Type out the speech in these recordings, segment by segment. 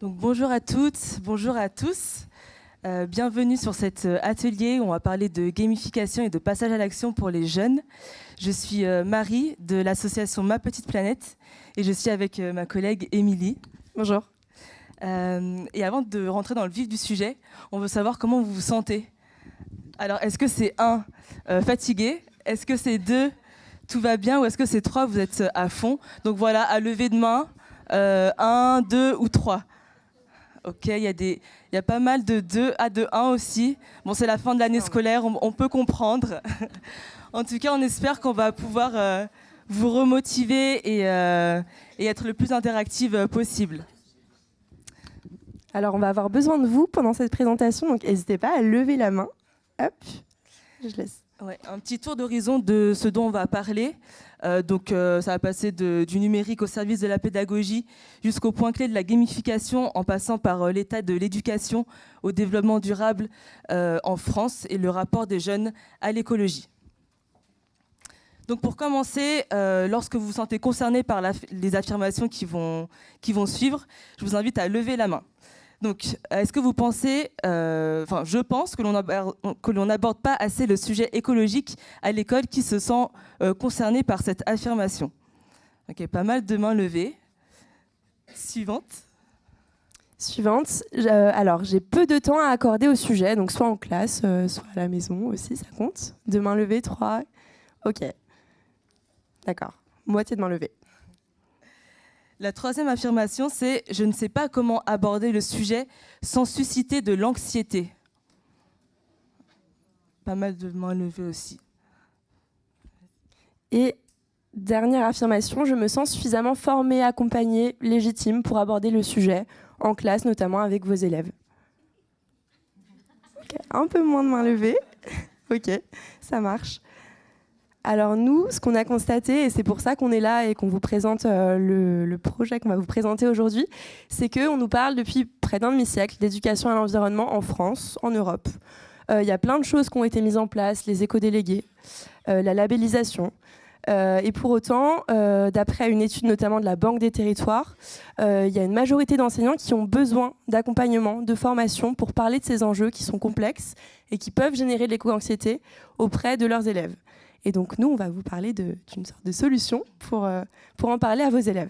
Donc, bonjour à toutes, bonjour à tous. Bienvenue sur cet atelier où on va parler de gamification et de passage à l'action pour les jeunes. Je suis Marie de l'association Ma Petite Planète et je suis avec ma collègue Émilie. Bonjour. Et avant de rentrer dans le vif du sujet, on veut savoir comment vous vous sentez. Alors, est-ce que c'est 1, fatigué? Est-ce que c'est 2, tout va bien? Ou est-ce que c'est 3, vous êtes à fond? Donc voilà, à lever de main, 1, 2 ou 3. Ok, il y a pas mal de 2 à 2, 1 aussi. Bon, c'est la fin de l'année scolaire, on peut comprendre. En tout cas, on espère qu'on va pouvoir vous remotiver et être le plus interactive possible. Alors, on va avoir besoin de vous pendant cette présentation, donc n'hésitez pas à lever la main. Hop, je laisse. Ouais, un petit tour d'horizon de ce dont on va parler. Ça va passer du numérique au service de la pédagogie jusqu'au point clé de la gamification en passant par l'état de l'éducation au développement durable en France et le rapport des jeunes à l'écologie. Donc pour commencer, lorsque vous vous sentez concerné par les affirmations qui vont suivre, je vous invite à lever la main. Donc, est-ce que vous pensez, je pense que l'on n'aborde pas assez le sujet écologique à l'école qui se sent concerné par cette affirmation? Ok, pas mal de mains levées. Suivante. Alors, j'ai peu de temps à accorder au sujet, donc soit en classe, soit à la maison aussi, ça compte. 2 mains levées, 3. Ok. D'accord. Moitié de mains levées. La troisième affirmation, c'est « Je ne sais pas comment aborder le sujet sans susciter de l'anxiété ». Pas mal de mains levées aussi. Et dernière affirmation, je me sens suffisamment formée, accompagnée, légitime pour aborder le sujet, en classe notamment avec vos élèves. Okay. Un peu moins de mains levées. Ok, ça marche. Alors nous, ce qu'on a constaté, et c'est pour ça qu'on est là et qu'on vous présente le projet qu'on va vous présenter aujourd'hui, c'est qu'on nous parle depuis près d'un demi-siècle d'éducation à l'environnement en France, en Europe. Il y a plein de choses qui ont été mises en place, les éco-délégués, la labellisation. Et pour autant, d'après une étude notamment de la Banque des Territoires, il y a une majorité d'enseignants qui ont besoin d'accompagnement, de formation pour parler de ces enjeux qui sont complexes et qui peuvent générer de l'éco-anxiété auprès de leurs élèves. Et donc, nous, on va vous parler d'une sorte de solution pour en parler à vos élèves.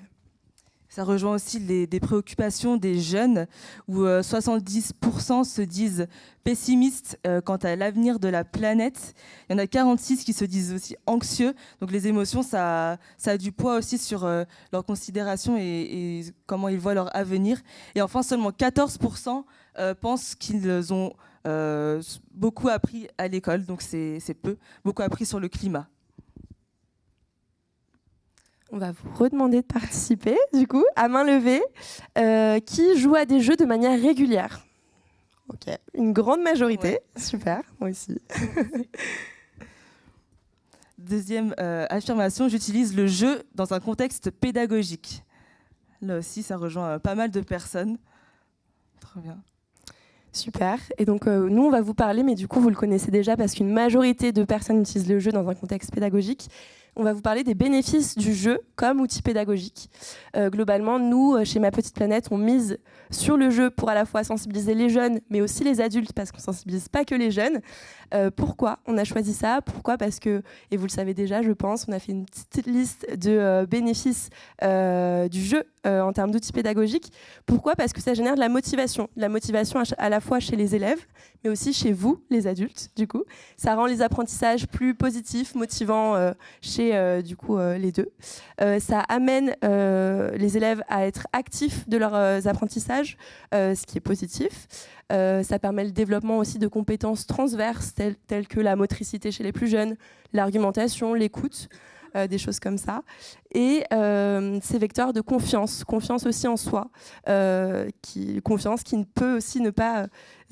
Ça rejoint aussi des préoccupations des jeunes, où 70% se disent pessimistes quant à l'avenir de la planète. Il y en a 46 qui se disent aussi anxieux. Donc les émotions, ça a du poids aussi sur leur considération et comment ils voient leur avenir. Et enfin, seulement 14% pensent qu'ils ont beaucoup appris à l'école, donc c'est peu, beaucoup appris sur le climat. On va vous redemander de participer, du coup, à main levée, qui joue à des jeux de manière régulière. Ok, une grande majorité, ouais. Super, moi aussi. Deuxième affirmation, j'utilise le jeu dans un contexte pédagogique. Là aussi, ça rejoint pas mal de personnes. Trop bien. Super. Et donc, nous, on va vous parler, mais du coup, vous le connaissez déjà parce qu'une majorité de personnes utilisent le jeu dans un contexte pédagogique. On va vous parler des bénéfices du jeu comme outil pédagogique. Globalement, nous, chez Ma Petite Planète, on mise sur le jeu pour à la fois sensibiliser les jeunes, mais aussi les adultes, parce qu'on ne sensibilise pas que les jeunes. Pourquoi on a choisi ça? Pourquoi? Parce que, et vous le savez déjà, je pense, on a fait une petite liste de bénéfices du jeu en termes d'outils pédagogiques. Pourquoi? Parce que ça génère de la motivation à la fois chez les élèves, mais aussi chez vous, les adultes, du coup. Ça rend les apprentissages plus positifs, motivants chez les deux. Ça amène les élèves à être actifs de leurs apprentissages, ce qui est positif. Ça permet le développement aussi de compétences transverses telles que la motricité chez les plus jeunes, l'argumentation, l'écoute, des choses comme ça. Et c'est vecteur de confiance aussi en soi, confiance qui ne peut aussi ne pas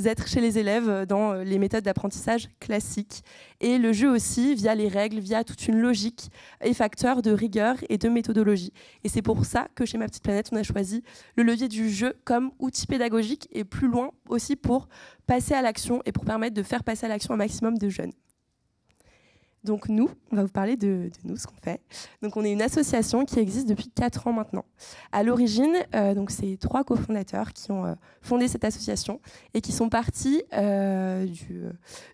être chez les élèves dans les méthodes d'apprentissage classiques. Et le jeu aussi, via les règles, via toute une logique, est facteur de rigueur et de méthodologie. Et c'est pour ça que chez Ma Petite Planète, on a choisi le levier du jeu comme outil pédagogique et plus loin aussi pour passer à l'action et pour permettre de faire passer à l'action un maximum de jeunes. Donc nous, on va vous parler de nous, ce qu'on fait. Donc on est une association qui existe depuis 4 ans maintenant. À l'origine, donc c'est 3 cofondateurs qui ont fondé cette association et qui sont partis de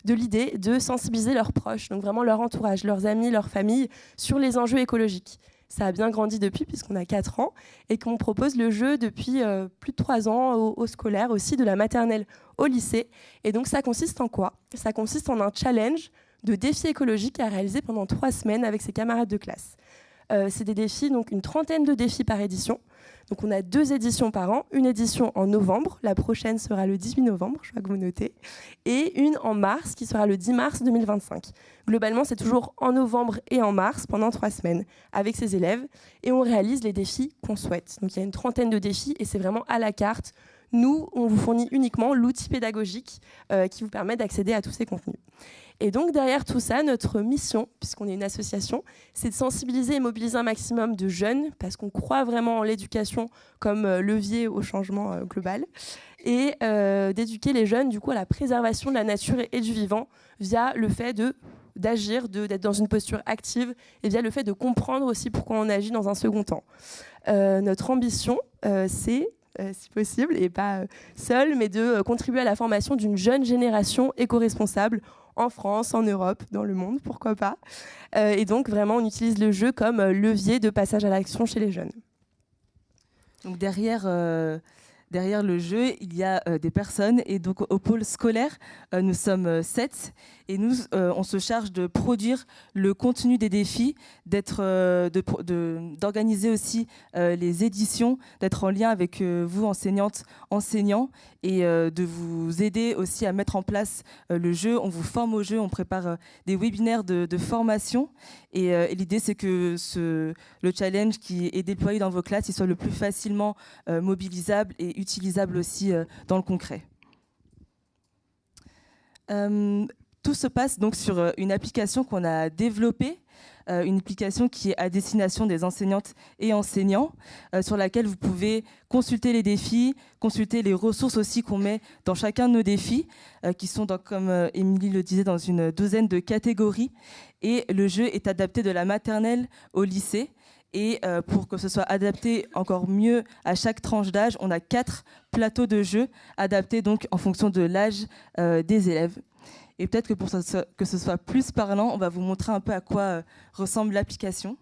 l'idée de sensibiliser leurs proches, donc vraiment leur entourage, leurs amis, leur famille, sur les enjeux écologiques. Ça a bien grandi depuis, puisqu'on a 4 ans, et qu'on propose le jeu depuis plus de 3 ans au scolaire, aussi de la maternelle au lycée. Et donc ça consiste en quoi? Ça consiste en un challenge de défis écologiques à réaliser pendant 3 semaines avec ses camarades de classe. C'est des défis, donc une trentaine de défis par édition. Donc on a 2 éditions par an, une édition en novembre, la prochaine sera le 18 novembre, je crois que vous notez, et une en mars qui sera le 10 mars 2025. Globalement, c'est toujours en novembre et en mars pendant 3 semaines avec ses élèves, et on réalise les défis qu'on souhaite. Donc il y a une trentaine de défis et c'est vraiment à la carte. Nous, on vous fournit uniquement l'outil pédagogique qui vous permet d'accéder à tous ces contenus. Et donc derrière tout ça, notre mission, puisqu'on est une association, c'est de sensibiliser et mobiliser un maximum de jeunes, parce qu'on croit vraiment en l'éducation comme levier au changement global, et d'éduquer les jeunes du coup à la préservation de la nature et du vivant via le fait d'agir, d'être dans une posture active, et via le fait de comprendre aussi pourquoi on agit dans un second temps. Notre ambition, c'est si possible, et pas seul, mais de contribuer à la formation d'une jeune génération éco-responsable en France, en Europe, dans le monde, pourquoi pas. Et donc, vraiment, on utilise le jeu comme levier de passage à l'action chez les jeunes. Donc derrière le jeu, il y a des personnes. Et donc au pôle scolaire, nous sommes 7. Et nous, on se charge de produire le contenu des défis, d'organiser aussi les éditions, d'être en lien avec vous, enseignantes, enseignants, et de vous aider aussi à mettre en place le jeu. On vous forme au jeu, on prépare des webinaires de formation. Et l'idée, c'est que le challenge qui est déployé dans vos classes, il soit le plus facilement mobilisable et utilisable aussi dans le concret. Tout se passe donc sur une application qu'on a développée, une application qui est à destination des enseignantes et enseignants, sur laquelle vous pouvez consulter les défis, consulter les ressources aussi qu'on met dans chacun de nos défis, qui sont, comme Émilie le disait, dans une douzaine de catégories. Et le jeu est adapté de la maternelle au lycée. Et pour que ce soit adapté encore mieux à chaque tranche d'âge, on a 4 plateaux de jeux adaptés donc en fonction de l'âge des élèves. Et peut-être que pour que ce soit plus parlant, on va vous montrer un peu à quoi ressemble l'application.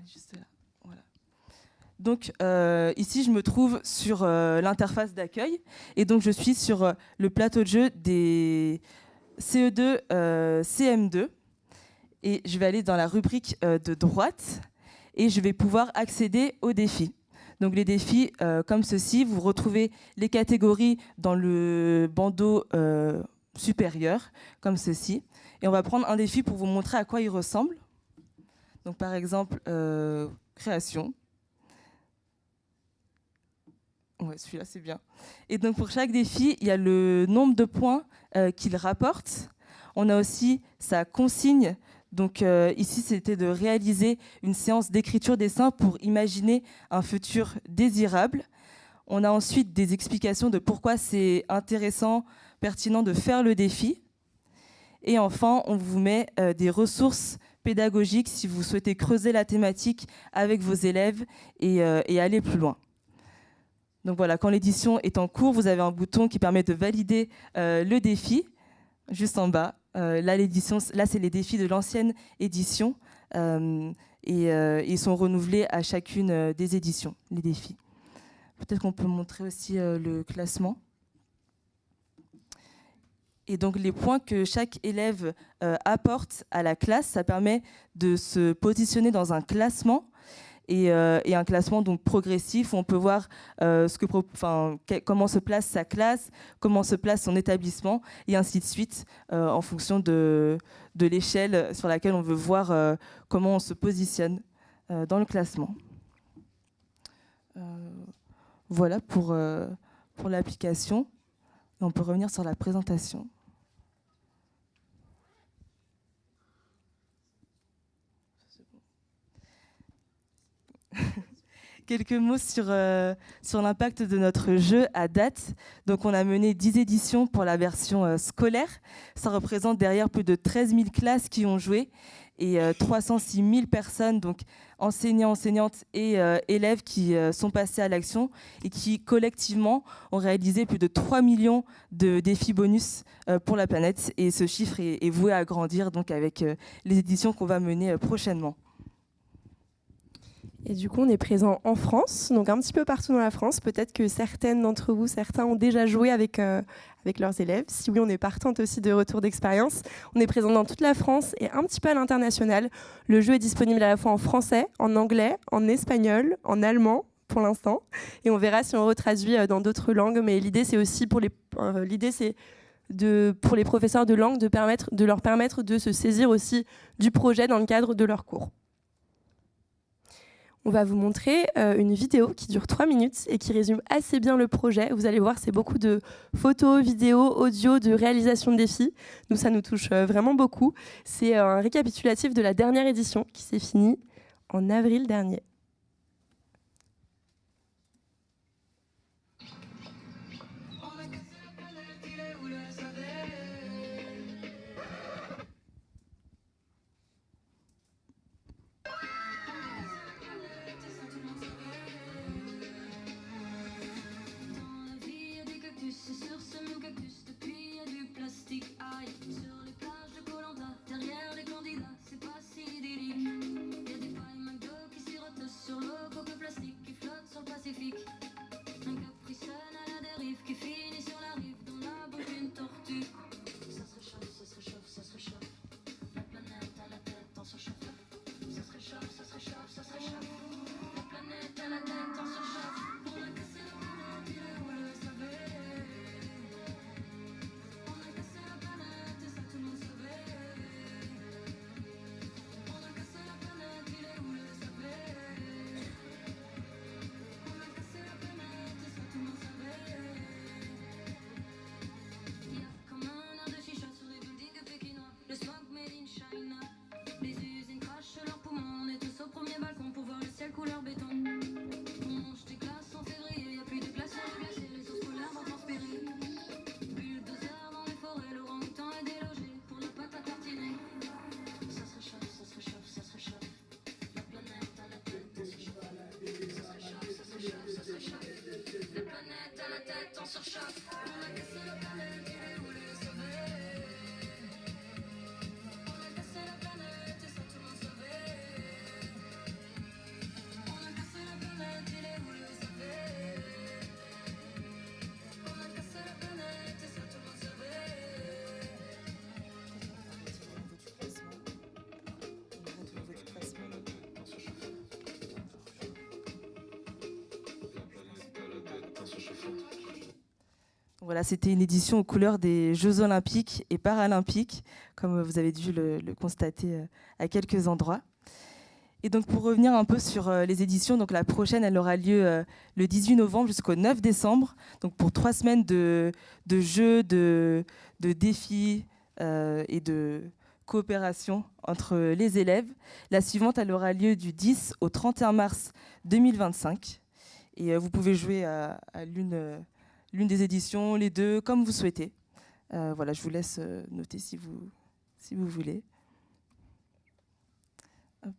Juste là, voilà. Donc ici, je me trouve sur l'interface d'accueil. Et donc, je suis sur le plateau de jeu des CE2, CM2. Et je vais aller dans la rubrique de droite. Et je vais pouvoir accéder aux défis. Donc les défis, comme ceci, vous retrouvez les catégories dans le bandeau supérieur, comme ceci. Et on va prendre un défi pour vous montrer à quoi il ressemble. Donc par exemple, création. Ouais, celui-là, c'est bien. Et donc pour chaque défi, il y a le nombre de points qu'il rapporte. On a aussi sa consigne. Donc ici, c'était de réaliser une séance d'écriture-dessin pour imaginer un futur désirable. On a ensuite des explications de pourquoi c'est intéressant, pertinent de faire le défi. Et enfin, on vous met des ressources pédagogiques si vous souhaitez creuser la thématique avec vos élèves et aller plus loin. Donc voilà, quand l'édition est en cours, vous avez un bouton qui permet de valider le défi, juste en bas. Là, c'est les défis de l'ancienne édition ils sont renouvelés à chacune des éditions, les défis. Peut-être qu'on peut montrer aussi le classement. Et donc, les points que chaque élève apporte à la classe, ça permet de se positionner dans un classement et un classement donc progressif où on peut voir comment se place sa classe, comment se place son établissement et ainsi de suite en fonction de l'échelle sur laquelle on veut voir comment on se positionne dans le classement. Voilà pour l'application. Et on peut revenir sur la présentation. quelques mots sur l'impact de notre jeu à date. Donc, on a mené 10 éditions pour la version scolaire. Ça représente derrière plus de 13 000 classes qui ont joué et 306 000 personnes, donc enseignants, enseignantes et élèves qui sont passés à l'action et qui, collectivement, ont réalisé plus de 3 millions de défis bonus pour la planète. Et ce chiffre est voué à grandir donc, avec les éditions qu'on va mener prochainement. Et du coup, on est présent en France, donc un petit peu partout dans la France. Peut-être que certaines d'entre vous, certains ont déjà joué avec leurs élèves. Si oui, on est partante aussi de retour d'expérience. On est présent dans toute la France et un petit peu à l'international. Le jeu est disponible à la fois en français, en anglais, en espagnol, en allemand pour l'instant. Et on verra si on retraduit dans d'autres langues. Mais l'idée, c'est aussi pour les professeurs de langue de leur permettre de se saisir aussi du projet dans le cadre de leur cours. On va vous montrer une vidéo qui dure 3 minutes et qui résume assez bien le projet. Vous allez voir, c'est beaucoup de photos, vidéos, audio, de réalisation de défis. Nous, ça nous touche vraiment beaucoup. C'est un récapitulatif de la dernière édition qui s'est finie en avril dernier. Voilà, c'était une édition aux couleurs des Jeux Olympiques et Paralympiques, comme vous avez dû le constater à quelques endroits. Et donc pour revenir un peu sur les éditions, donc la prochaine, elle aura lieu le 18 novembre jusqu'au 9 décembre, donc pour 3 semaines de jeux, de défis et de coopération entre les élèves. La suivante, elle aura lieu du 10 au 31 mars 2025. Et vous pouvez jouer à l'une des éditions, les deux, comme vous souhaitez. Voilà, je vous laisse noter si vous voulez. Hop.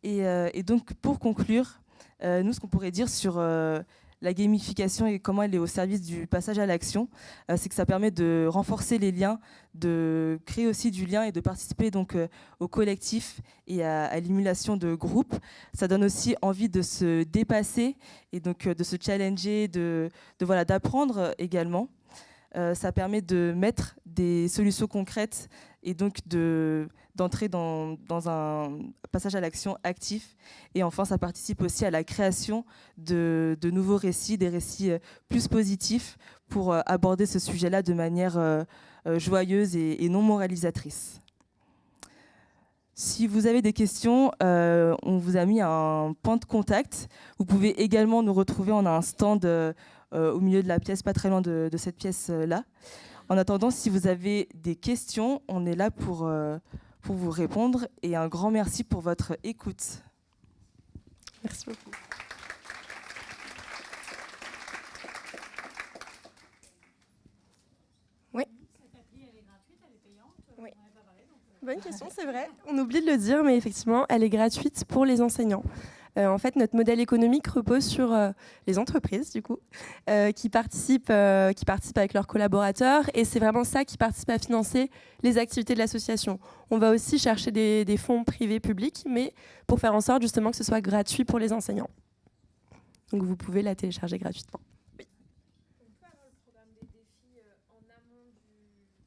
Et donc, pour conclure, nous, ce qu'on pourrait dire sur la gamification et comment elle est au service du passage à l'action, c'est que ça permet de renforcer les liens, de créer aussi du lien et de participer donc au collectif et à l'émulation de groupe. Ça donne aussi envie de se dépasser et donc de se challenger, d'apprendre également. Ça permet de mettre des solutions concrètes et donc d'entrer dans un passage à l'action actif. Et enfin, ça participe aussi à la création de nouveaux récits, des récits plus positifs pour aborder ce sujet-là de manière joyeuse et non moralisatrice. Si vous avez des questions, on vous a mis un point de contact. Vous pouvez également nous retrouver, on a un stand au milieu de la pièce, pas très loin de cette pièce-là. En attendant, si vous avez des questions, on est là pour vous répondre. Et un grand merci pour votre écoute. Merci beaucoup. bonne question, c'est vrai. On oublie de le dire, mais effectivement, elle est gratuite pour les enseignants. En fait, notre modèle économique repose sur les entreprises, du coup, qui participent avec leurs collaborateurs. Et c'est vraiment ça qui participe à financer les activités de l'association. On va aussi chercher des fonds privés, publics, mais pour faire en sorte justement que ce soit gratuit pour les enseignants. Donc vous pouvez la télécharger gratuitement. Oui. On peut avoir le programme des défis en amont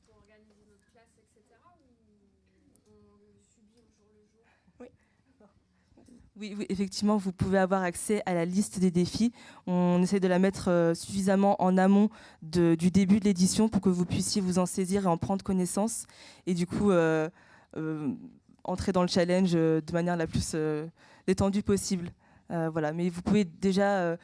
pour organiser notre classe, etc. Ou on le subit au jour le jour? Oui. Oui, effectivement, vous pouvez avoir accès à la liste des défis. On essaie de la mettre suffisamment en amont du début de l'édition pour que vous puissiez vous en saisir et en prendre connaissance. Et du coup, entrer dans le challenge de manière la plus détendue possible. Voilà. Mais vous pouvez déjà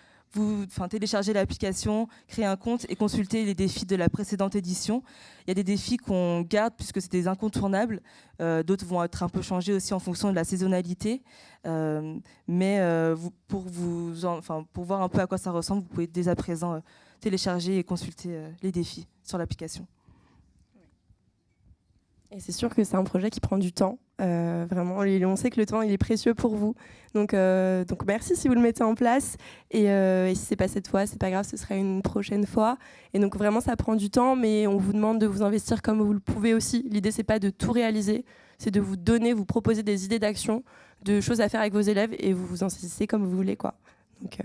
télécharger l'application, créer un compte et consulter les défis de la précédente édition. Il y a des défis qu'on garde puisque c'est des incontournables. D'autres vont être un peu changés aussi en fonction de la saisonnalité. Pour voir un peu à quoi ça ressemble, vous pouvez dès à présent télécharger et consulter les défis sur l'application. Et c'est sûr que c'est un projet qui prend du temps. Vraiment, et on sait que le temps il est précieux pour vous. Donc merci si vous le mettez en place. Et si c'est pas cette fois, c'est pas grave, ce sera une prochaine fois. Et donc vraiment, ça prend du temps, mais on vous demande de vous investir comme vous le pouvez aussi. L'idée, c'est pas de tout réaliser, c'est de vous proposer des idées d'action, de choses à faire avec vos élèves, et vous vous en saisissez comme vous voulez, quoi. Donc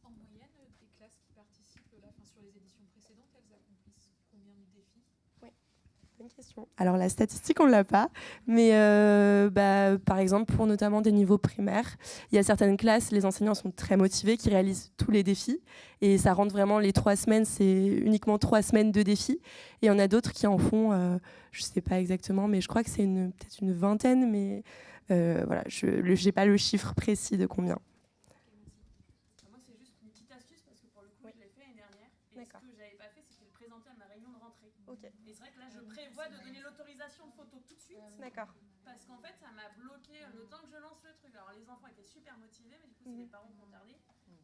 En moyenne, des classes qui participent sur les éditions précédentes, elles accomplissent combien de défis? bonne question. Alors la statistique, on ne l'a pas, mais par exemple, pour notamment des niveaux primaires, il y a certaines classes, les enseignants sont très motivés, qui réalisent tous les défis, et ça rentre vraiment les 3 semaines, c'est uniquement 3 semaines de défis, et il y en a d'autres qui en font, je ne sais pas exactement, mais je crois que c'est peut-être une vingtaine, mais voilà, je n'ai pas le chiffre précis de combien. Moi, c'est juste une petite astuce parce que pour le coup, je l'ai fait l'année dernière. Et ce que j'avais pas fait, c'était le présenter à ma réunion de rentrée. Okay. Et c'est vrai que là, je prévois de donner l'autorisation de photo tout de suite. D'accord. Parce qu'en fait, ça m'a bloqué le temps que je lance le truc. Alors, les enfants étaient super motivés, mais du coup, c'est les parents qui ont tardé.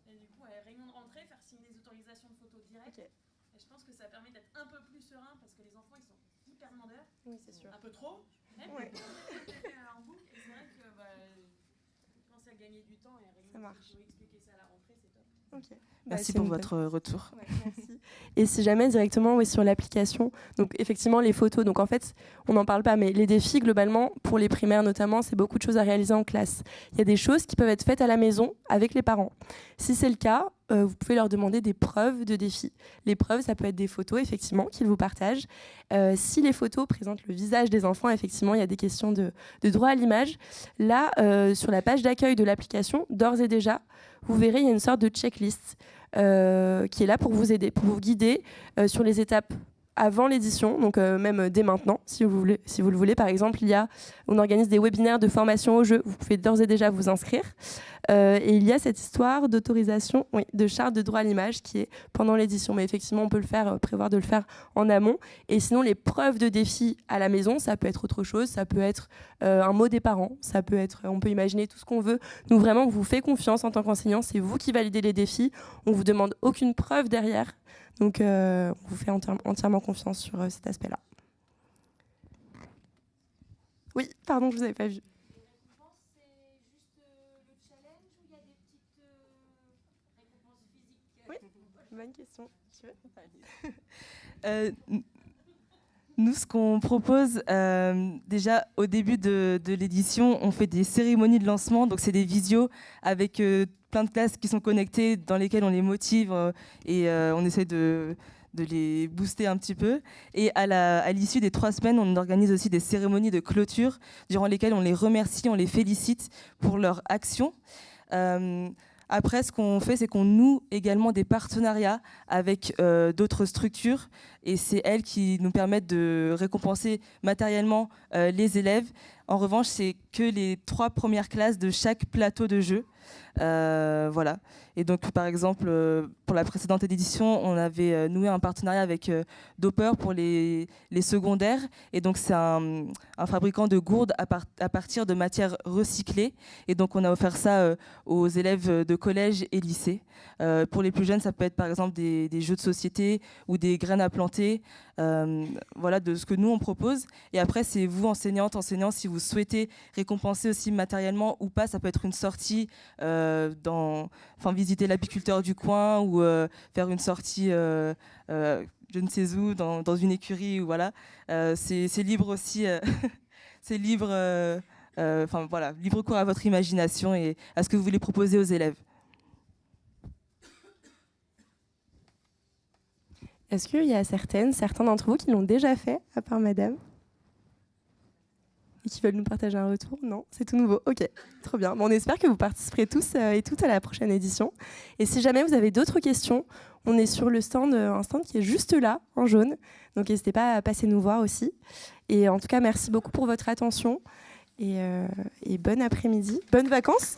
Et du coup, à la réunion de rentrée, faire signer les autorisations de photo directes. Okay. Et je pense que ça permet d'être un peu plus serein parce que les enfants, ils sont hyper demandeurs. Oui, c'est sûr. Un peu trop. Même. Ouais. En boucle. Et c'est vrai que penser à gagner du temps et à ça marche. Expliquer ça à la rentrée, c'est top. Okay. Merci pour votre retour. Ouais, merci. Et si jamais directement sur l'application, donc effectivement les photos, donc en fait on n'en parle pas, mais les défis globalement pour les primaires notamment, c'est beaucoup de choses à réaliser en classe. Il y a des choses qui peuvent être faites à la maison avec les parents. Si c'est le cas, vous pouvez leur demander des preuves de défis. Les preuves, ça peut être des photos effectivement qu'ils vous partagent. Si les photos présentent le visage des enfants, effectivement il y a des questions de droit à l'image. Là, sur la page d'accueil de l'application, d'ores et déjà, vous verrez, il y a une sorte de checklist qui est là pour vous aider, pour vous guider sur les étapes avant l'édition, donc même dès maintenant, si vous le voulez. Par exemple, on organise des webinaires de formation au jeu. Vous pouvez d'ores et déjà vous inscrire. Et il y a cette histoire d'autorisation, de charte de droit à l'image qui est pendant l'édition. Mais effectivement, on peut prévoir de le faire en amont. Et sinon, les preuves de défis à la maison, ça peut être autre chose. Ça peut être un mot des parents. On peut imaginer tout ce qu'on veut. Nous, vraiment, on vous fait confiance en tant qu'enseignant. C'est vous qui validez les défis. On ne vous demande aucune preuve derrière. Donc, on vous fait entièrement confiance sur cet aspect-là. Oui, pardon, je ne vous avais pas vu. Les récompenses, c'est juste le challenge ou il y a des petites récompenses physiques? Oui, bonne question. Tu veux Nous, ce qu'on propose, déjà au début de l'édition, on fait des cérémonies de lancement. Donc, c'est des visios avec plein de classes qui sont connectées, dans lesquelles on les motive et on essaie de les booster un petit peu. Et à l'issue des 3 semaines, on organise aussi des cérémonies de clôture durant lesquelles on les remercie, on les félicite pour leur action. Après, ce qu'on fait, c'est qu'on noue également des partenariats avec d'autres structures et c'est elles qui nous permettent de récompenser matériellement les élèves. En revanche, c'est que les 3 premières classes de chaque plateau de jeu. Voilà. Et donc, par exemple, pour la précédente édition, on avait noué un partenariat avec Doper pour les secondaires. Et donc, c'est un fabricant de gourdes à partir de matières recyclées. Et donc, on a offert ça aux élèves de collège et lycée. Pour les plus jeunes, ça peut être par exemple des jeux de société ou des graines à planter. Voilà, de ce que nous, on propose. Et après, c'est vous, enseignants, si vous souhaitez récompenser aussi matériellement ou pas. Ça peut être une sortie visiter l'apiculteur du coin ou faire une sortie je ne sais où dans une écurie, ou voilà. C'est libre aussi. C'est libre, voilà, libre cours à votre imagination et à ce que vous voulez proposer aux élèves. Est-ce qu'il y a certains d'entre vous qui l'ont déjà fait, à part madame ? Et qui veulent nous partager un retour? Non, c'est tout nouveau. Ok, trop bien. Bon, on espère que vous participerez tous et toutes à la prochaine édition. Et si jamais vous avez d'autres questions, on est sur le stand, un stand qui est juste là, en jaune. Donc n'hésitez pas à passer nous voir aussi. Et en tout cas, merci beaucoup pour votre attention. Et bon après-midi. Bonnes vacances.